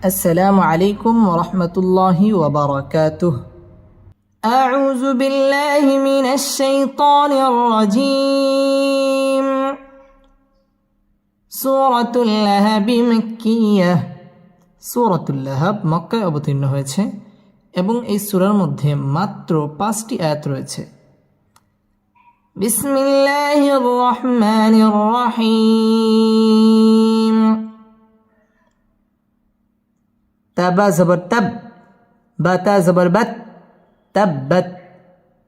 السلام عليكم ورحمة الله وبركاته. أعوذ بالله من الشيطان الرجيم. سورة اللهب مكية. সূরাতুল লাহাব মক্কায় অবতীর্ণ হয়েছে এবং এই সূরার মধ্যে মাত্র 5টি আয়াত রয়েছে। বিসমিল্লাহির রহমানির রহিম। তাবা জবর তাব, বাতা জবর বাত, তাব্বাত,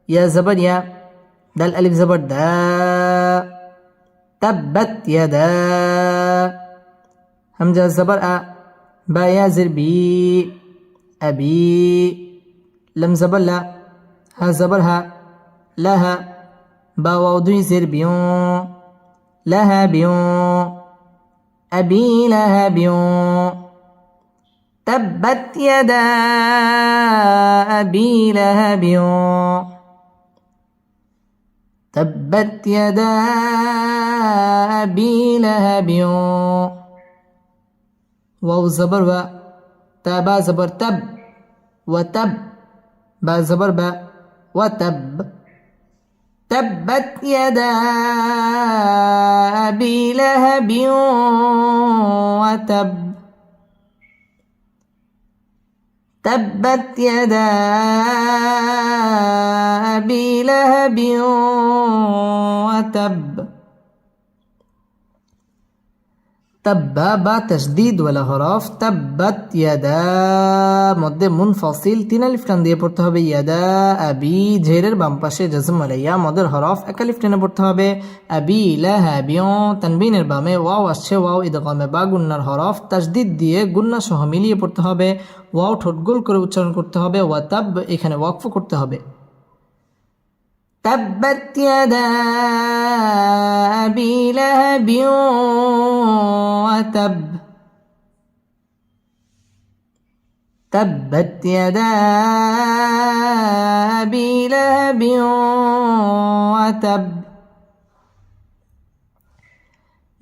ইয়া জবর ইয়া, দাল আলিফ জবর দা, তাব্বাত ইয়াদা, হামজা জবর আ, বা ইয়া জির বি, আবি, লাম জবর লা, হা জবর হা, লাহা, বা ওয়াও দুই জির বিউ, লাহা বিউ, আবি লাহা বিউ। تبت يدا أبي لهب تبت يدا أبي لهب واو زبر و تابا زبر تب وتب با زبر با وتب تبت يدا أبي لهب وتب تبت يدا أبي لهب وتب। تبا با تشديد ولا হরফ, تبت يدا মধ্যে মুনফাসিল 3 আলিফ টান দিয়ে পড়তে হবে। ইয়াদা আবি জেরের বাম পাশে জজম আলাইয়া মদের হরফ 1 আলিফ টেনে পড়তে হবে। আবি লাহাবিউ তানবিনের বামে ওয়াও আসছে, ওয়াও ইদগামে বা গুন্নার হরফ, তাসদিদ দিয়ে গুন্না সহ মিলিয়ে পড়তে হবে। ওয়াও ঠোঁট গোল করে উচ্চারণ করতে হবে। ওয়াতাব এখানে ওয়াকফ করতে হবে। تبت يدا أبي لهب وتب تبت يدا أبي لهب وتب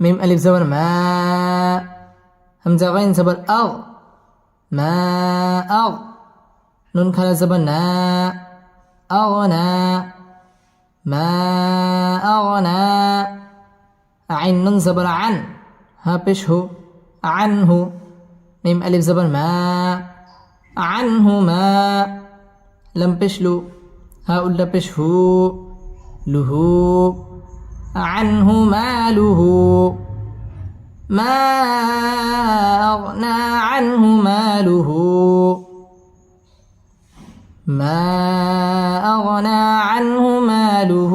ميم ألف زبر ما، همزة غين زبر أغ، ما أغ، نون خلا زبر نا، أغنى، ما أغنى، عين نون زبر عن، ها بشه عنه، ميم ألف زبر ما، عنه ما، لم بشلو، ها أولا بشه له، عنه ماله، ما أغنى عنه ماله، ما أغنى عنه ماله،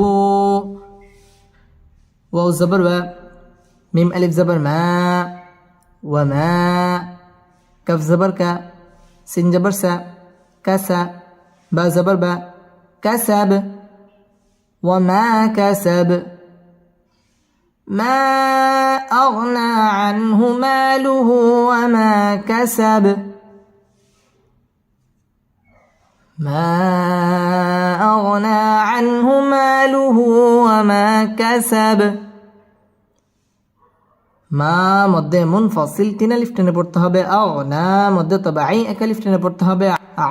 واو زبر و، ميم ألف زبر ما، وما، كف زبر كا، سين زبر سا، كسا، با زبر با، كسب، وما كسب، ما أغنى عنه ماله وما كسب، ما أغنى عنه ماله وما كسب। মা মধ্যে মুনফাসিল 3 আলিফ টেনে পড়তে হবে। আগনা মধ্যে তবাই 1 আলিফ টেনে পড়তে হবে।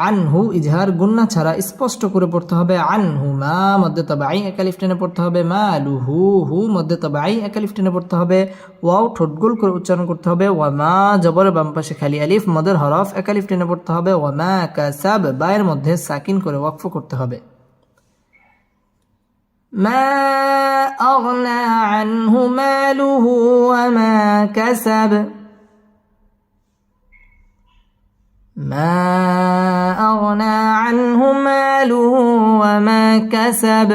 আনহু ইজহার গুন্না ছাড়া স্পষ্ট করে পড়তে হবে। আনহু মা মধ্যে তবাই 1 আলিফ টেনে পড়তে হবে। মালুহু হু মধ্যে তবাই 1 আলিফ টেনে পড়তে হবে। ওয়াও ঠোঁট গোল করে উচ্চারণ করতে হবে। ওয়া মা জবরের বাম পাশে খালি আলিফ মদের হরফ 1 আলিফ টেনে পড়তে হবে। ওয়া মা কাসাব বায়ের মধ্যে সাকিন করে ওয়াকফ করতে হবে। ما أغنى عنه ماله وما كسب، ما أغنى عنه ماله وما كسب।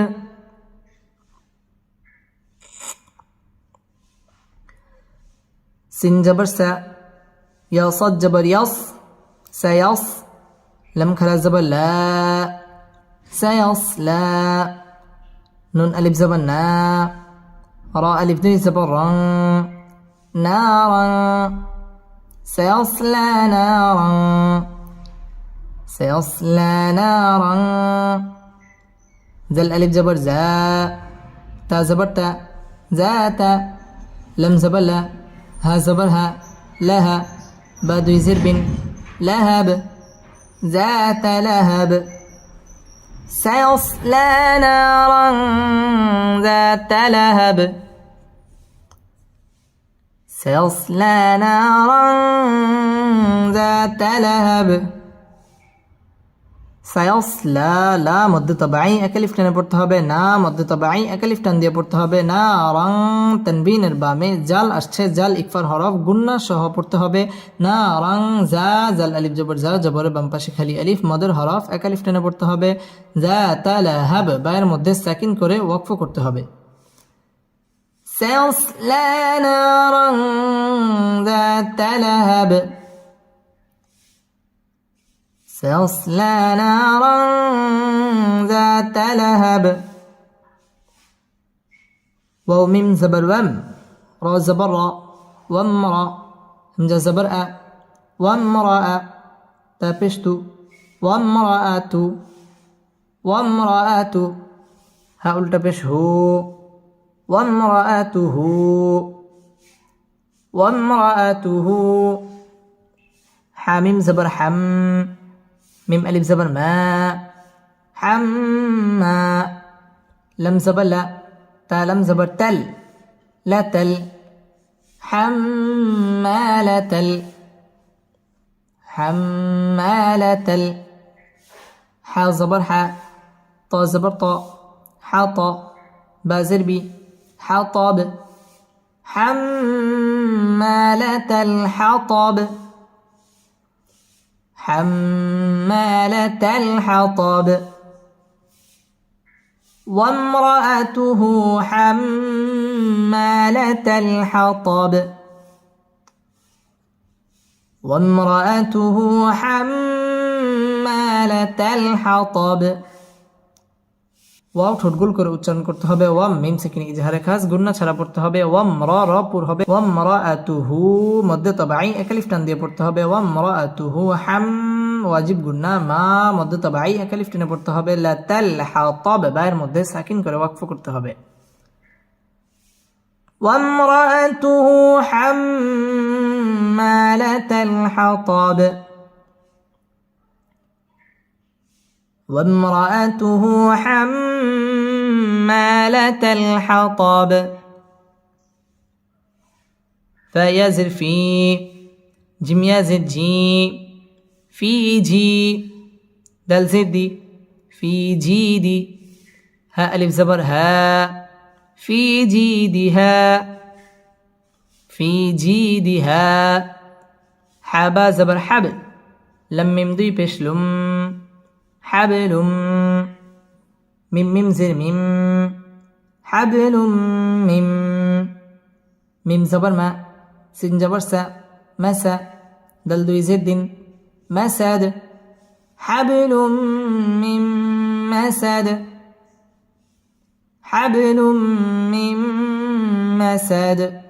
سين جبر سا، يا صاد جبر يص، سيص، لم خلا زبر لا، سيصلى، نون ألف زبر نا، راء ألف دون زبر رن، نارا، سيصلى نارا، سيصلى نارا، ذا الألف زبر زا، تا زبر تا، ذات، لم زبر لا، ها زبر ها، لها، বা দুই জের বিন লাহাব ذات لهب سيصلى نارا ذات لهب سيصلى نارا ذات لهب সায়সলা লা মধ্য তবাই একালিফ টেনে পড়তে হবে না মধ্য তবাই একালিফ টান দিয়ে পড়তে হবে না রং তানবিনের বামে জাল আসছে জাল ইকফার হরফ গুন্না সহ পড়তে হবে না রং জা জাল আলিফ জবর জা জবরের বাম পাশে খালি আলিফ মদের হরফ একালিফ টেনে পড়তে হবে জা তালাহাব বায়ের মধ্যে সাকিন করে ওয়াকফ করতে হবে সায়সলা নারান যাতা লাহাব سيصلى نارا ذات لهب واو ميم زبر وم را زبر را وامرأ همزة زبر أ وامرأة تابشتو وامرأة وامرأة هاول تابش هو وامرأته وامرأته حاميم زبر حم ميم ألف زبر ما حما لم زبر لا تا لم زبر تل لا تل حمالة حمالة حا زبر حا طا زبر طا حاطا با زربي حطب حمالة الحطب حمالة الحطب وامرأته حمالة الحطب وامرأته حمالة الحطب ওয়াও ঠোঁট গোল করে উচ্চারণ করতে হবে ওয়াম মিম সাকিন ইজহারে খাস গুন্না ছাড়া পড়তে হবে ওয়াম রা পুর হবে ওয়াম রাআতুহু মধ্যে তবাই একালিফ টান দিয়ে পড়তে হবে ওয়াম রাআতুহু হাম ওয়াজিব গুন্না মা মধ্যে তবাই একালিফ টানে পড়তে হবে লা তালহাতাব বায়ের মধ্যে সাকিন করে ওয়াকফ করতে হবে وامرأته حمالة الحطب وامرأته حمالة الحطب فيزر في جيم يزر جي في جي دال زدي في جيدي ها ألف زبر ها في جيدها في جيدها حبا زبر حب لم ممضي بشلم حبل ميم ميم زر ميم حبل ميم ميم زبر ما سين زبر سا مسا دل دوي زد مسد حبل من مسد حبل من مسد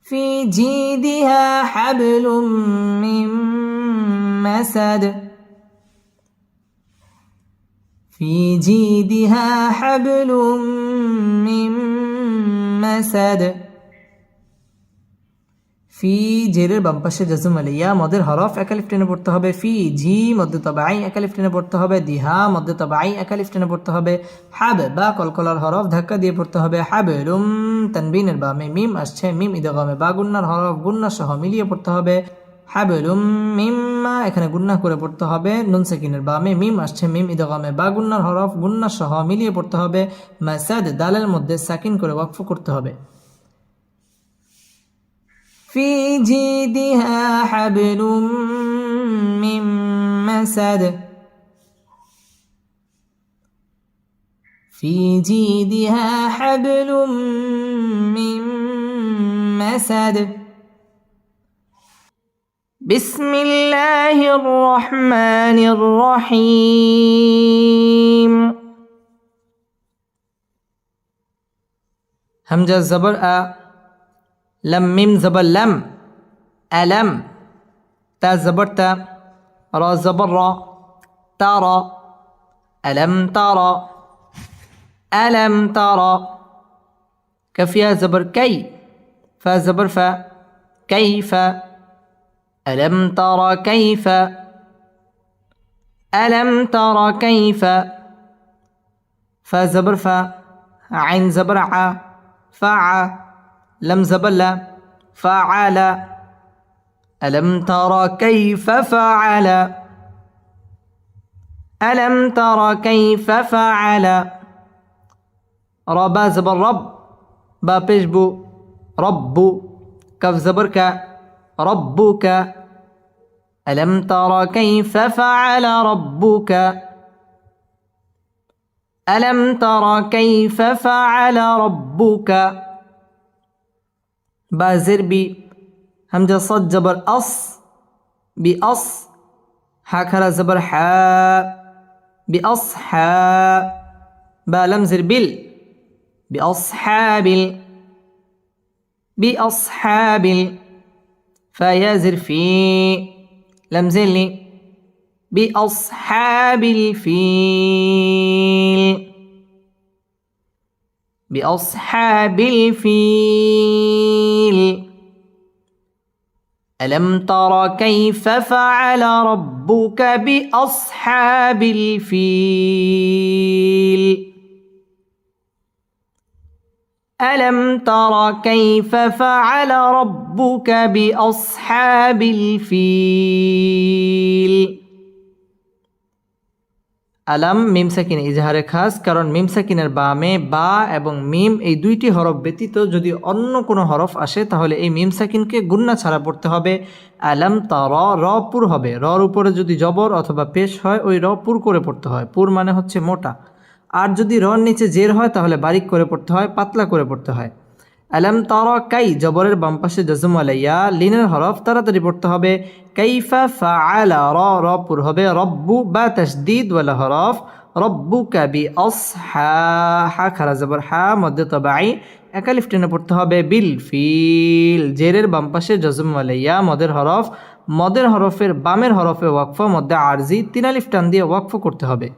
في جيدها حبل من مسد في جيدها حبل من مسد في জেরের বাম পাশে জাজম আলিয়া মদের হরফ একালিফ টেনে পড়তে হবে ফি জি মধ্যে তবাই একালিফ টেনে পড়তে হবে দিহা মধ্যে তবাই একালিফ টেনে পড়তে হবে হাব বা কলকলার হরফ ধাক্কা দিয়ে পড়তে হবে হাবলুম তানবিনের বামে মিম আসছে মিম ইদগামে বা গুন্নার হরফ গুন্না সহ মিলিয়ে পড়তে হবে হাবলুম মিম্মা এখানে গুন্না করে পড়তে হবে নুন সাকিনের বামে মিম আসছে মিম ইদগামে বা গুন্নার হরফ গুন্না সহ মিলিয়ে পড়তে হবে মাসাদ দালের মধ্যে সাকিন করে ওয়াকফ করতে হবে في جيدها حبل من مسد في جيدها حبل من مسد بسم الله الرحمن الرحيم همزة زبر أ لم ميم زبر لم ألم تا زبر تا را زبر را ترى ألم ترى ألم ترى كف يا زبر كي فا زبر فا كيف ألم تر كيف ألم تر كيف فا زبر فا عين زبر ع فع لم زبر لا فعل ألم تر كيف فعل ألم تر كيف فعل ربا زبر رب با پیش بو رب كف زبر ك ربك ألم تر كيف فعل ربك ألم تر كيف فعل ربك با زر بي همزة صد زبر أص بأص حاكرا زبر حا بأصحى با لم زر بال بأصحاب بأصحاب فيازر في لم زلي بأصحاب الفيل بأصحاب الفيل ألم تر كيف فعل ربك بأصحاب الفيل ألم تر كيف فعل ربك بأصحاب الفيل আলাম মিম সাকিন ইজহারে খাস, কারণ মিম সাকিনের বামে বা এবং মিম এই দুইটি হরফ ব্যতীত যদি অন্য কোনো হরফ আসে তাহলে এই মিম সাকিনকে গুন্না ছাড়া পড়তে হবে। আলাম তার র পুর হবে, রর উপরে যদি জবর অথবা পেশ হয় ওই র পুর করে পড়তে হয়। পুর মানে হচ্ছে মোটা। আর যদি রর নিচে জের হয় তাহলে বারিক করে পড়তে হয়, পাতলা করে পড়তে হয়। আলাম তারা কাই জবরের বাম পাশে জজম আলাইয়া লিনের হরফ তাড়াতাড়ি পড়তে হবে। কাইফা ফাআলা র পুর হবে। রব্বু বা তাসদীদ ওয়ালা হরফ রব্বুকা বিআসহা হা খারা জবর হা মধ্যে তবাই একা লিফ টেনে পড়তে হবে। বিল ফিল জেরের বাম পাশে জজম আলাইয়া মদের হরফ, মদের হরফের বামের হরফে ওয়াকফ মধ্যে আরজি 3 আলিফ টান দিয়ে ওয়াকফ করতে হবে।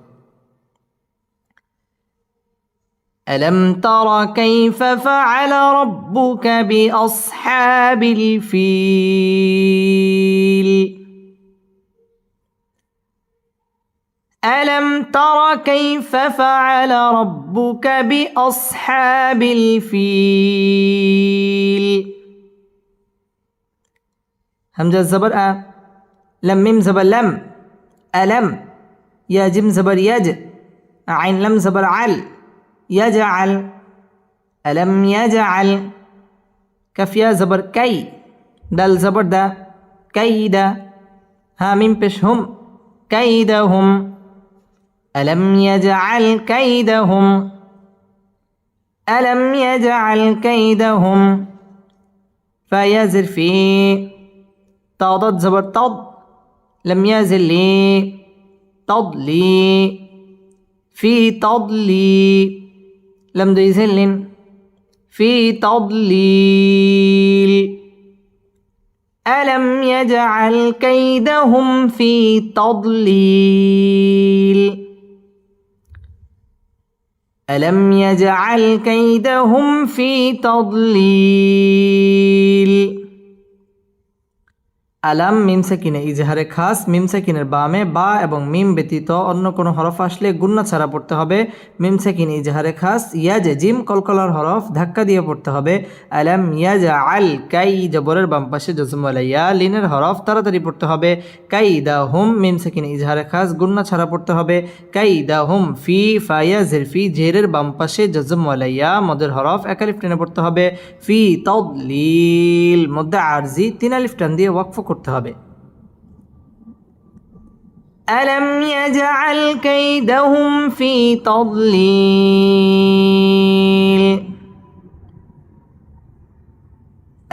ألم تر كيف فعل ربك بأصحاب الفيل ألم تر كيف فعل ربك بأصحاب الفيل همزة زبر أ لم ميم زبر لم ألم يا جيم زبر يج عين لم زبر عل يجعل ألم يجعل كف يا زبر كي دال زبر دا كيد ها ميم بش هم كيدهم ألم يجعل كيدهم ألم يجعل كيدهم فيزر في تضد زبر تض لم يزل لي تضلي في تضلي لم يزل في تضليل ألم يجعل كيدهم في تضليل ألم يجعل كيدهم في تضليل আলাম মিম সাকিনে ইজহারে খাস, মিম সাকিনের বামে বা এবং মিম ব্যতীত অন্য কোনো হরফ আসলে গুন্না ছাড়া পড়তে হবে। মিম সাকিনে ইজহারে খাস ইয়াজ জিম কলকলার হরফ ধাক্কা দিয়ে পড়তে হবে। আলাম ইয়াজআল কাই জবরের বাম পাশে জজম আলাইয়া লিনের হরফ তাড়াতাড়ি পড়তে হবে। কাইদাহুম মিম সাকিনে ইজহারে খাস গুন্না ছাড়া পড়তে হবে। কাইদাহুম ফি ফায়াজির ফি জেরের বাম পাশে জজম আলাইয়া মদের হরফ এক আলিফ টেনে পড়তে হবে। ফি তাদলিল মধ্যে আরজি 3 আলিফ টান দিয়ে ওয়াকফ করতে হবে। ألم يجعل كيدهم في تضليل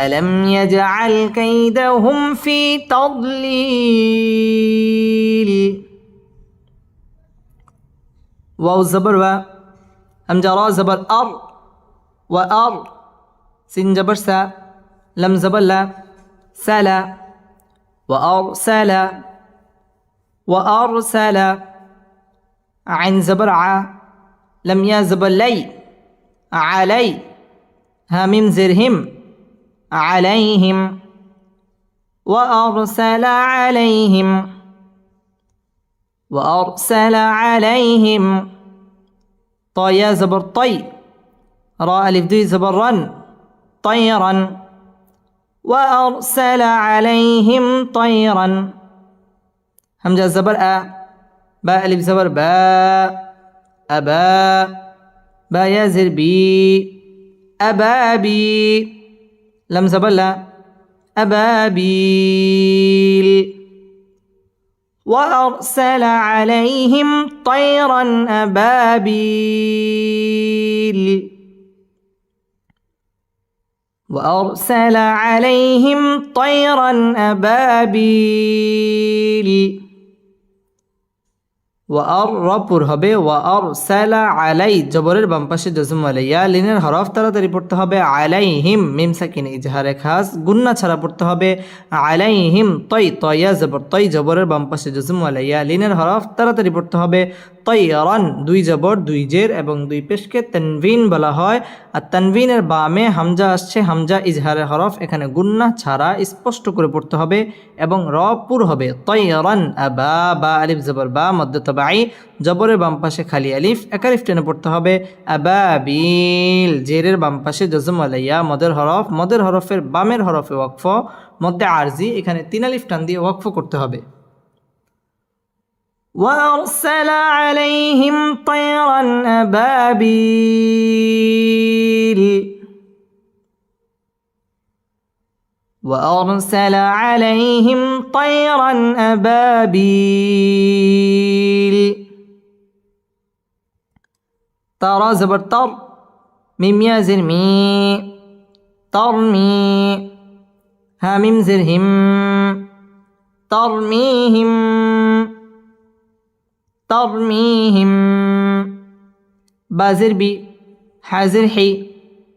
ألم يجعل كيدهم في تضليل واو زبر و همزة را زبر أر وأر سين زبر سا لم زبر لا سلا وأرسل وأرسل عين زبر ع لم يا زبر لي علي ها ميم زرهم عليهم وأرسل عليهم وأرسل عليهم طيا زبر طي را ألف دوي زبر رن طيرا وأرسل عليهم طيرا همزة زبر أ با ألف زبر با أبا با يزر بي أبابي لم زبر لا أبابيل وأرسل عليهم طيرا أبابيل وأرسل عليهم طيرا أبابيل ওয়ার হবে ওয়ারসালা আলাই জবরের বাম পাশে জজম আলাইয়া লিনের হরফ তাড়াতাড়ি পড়তে হবে আলাইহিম মিম সাকিন ইজহারে খাস গুন্না ছাড়া পড়তে হবে আলাইহিম তয়া জবর জবরের বাম পাশে জজম আলাইয়া লিনের হরফ তাড়াতাড়ি পড়তে হবে তয়রান দুই জবর দুই জের এবং দুই পেশকে তানভিন বলা হয় আর তানভিনের বামে হামজা আসছে হামজা ইজহারের হরফ এখানে গুন্না ছাড়া স্পষ্ট করে পড়তে হবে এবং র পুর হবে তয়রান আবা বা আলিফ জবর বা মধ্য তবাই জবরের বাম পাশে খালি আলিফ এক আলিফ টেনে পড়তে হবে আবাবিল জেরের বাম পাশে জজম আলাইয়া মদের হরফের বামের হরফে ওয়াকফ মধ্যে আরজি এখানে তিন আলিফ টান দিয়ে ওয়াকফ করতে হবে وأرسل عليهم طيرا أبابيل وأرسل عليهم طيرا أبابيل ترى زبر تر ميم يا زر مي ترمي ها ميم زر هم ترميهم ترميهم بازر بي حازر حي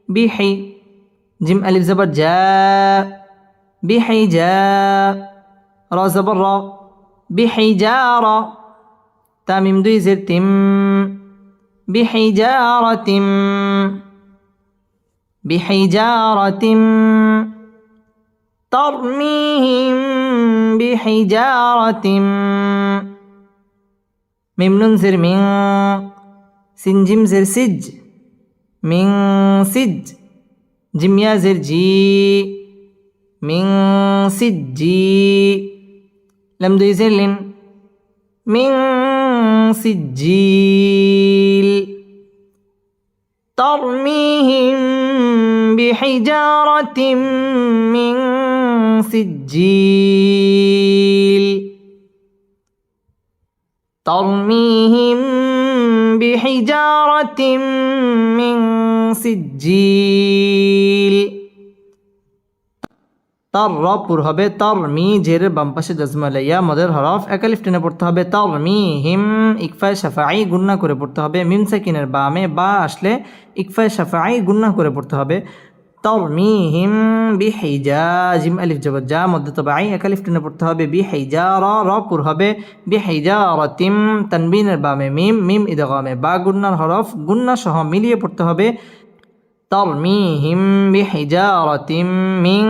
بحي جيم ألف زبر جاء بحجاء را زبر را بحجارة تاميم دوي زر تم بحجارة بحجارة ترميهم بحجارة ميم نون زر من سين جيم زر سج من سج جيم يا زر جي من سجي لم دوي زر لن من سجيل ترميهم بحجارة من سجيل ترميهم بحجارة من سجيل তার পুর হবে তরমি জেরের বাম পাশে জজম আলাইয়া মদের হরফ এক আলিফ টেনে পড়তে হবে তরমিহিম ইকফায়ে শাফাঈ গুন্না করে পড়তে হবে মিম সাকিনের বামে বা আসলে ইকফায়ে শাফাঈ গুন্না করে পড়তে হবে তরমিহিম বিহিজা জিম আলিফ জবর জা মধ্যে তবাই এক আলিফ টেনে পড়তে হবে বিহিজারা র পুর হবে বিহিজারাতিম তানবিনের বামে মিম মিম ইদগামে বা গুন্নার হরফ গুন্না সহ মিলিয়ে পড়তে হবে তরমিহিম বিহিজারাতিম মিন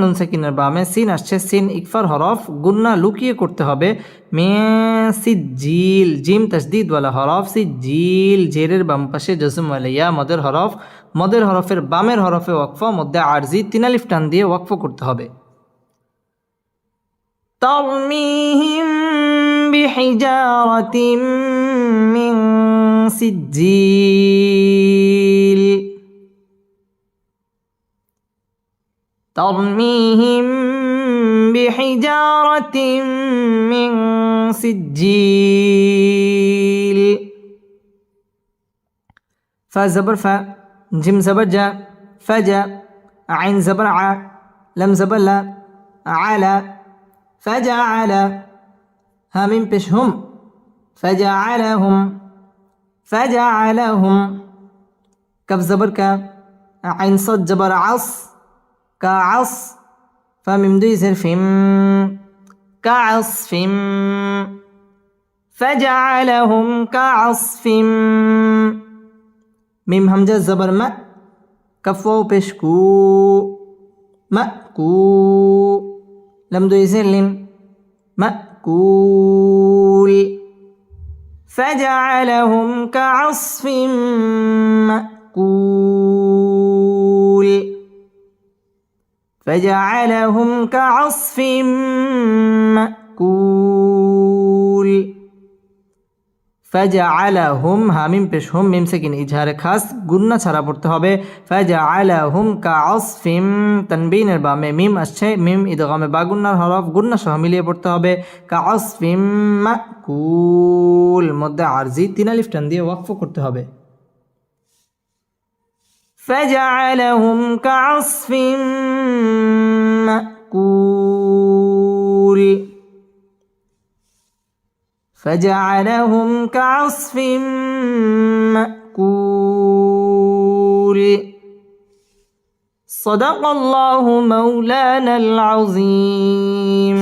নুন সাকিনের বামে সিন আসছে সিন ইকফার হরফ গুন্না লুকিয়ে করতে হবে মে সিজিল জিম তাসদিদ ওয়ালা হরফ সিজিল জেরের বাম পাশে জজম আলাইয়া মদের হরফের বামের হরফে ওয়াকফ মধ্যে আরজি তিন আলিফ টান দিয়ে ওয়াকফ করতে হবে তরমিহিম বিহিজারাতিম মিন সিজিল ترميهم بحجارة من سجيل فا زبر فا جيم زبر جا فجا عين زبر ع لم زبر لا على فجعل ها ميم بش هم فجعلهم كف زبر كا عين صد جبر عص كعص فميم دوي زر فيم كعصف فجعلهم كعصف ميم همزة زبر ما كفو بشكو مأكو লাম দুই জের লিম মাকুল فجعلهم كعصف مأكول فجعلهم كعصف مأكول فجعلهم হামিম পেশ হুম মিম সেকিন ইজহারে খাস গুন্না ছাড়া পড়তে হবে فجعلهم كعصف তানবিনের বামে মিম আসছে মিম ইদগামে বা গুন্নার হরফ গুন্না সহ মিলিয়ে পড়তে হবে كعصف مأكول মধ্যে আরজি তিন আলিফ টান দিয়ে ওয়াকফ করতে হবে فجعلهم كعصف مأكول فجعلهم كعصف مأكول صدق الله مولانا العظيم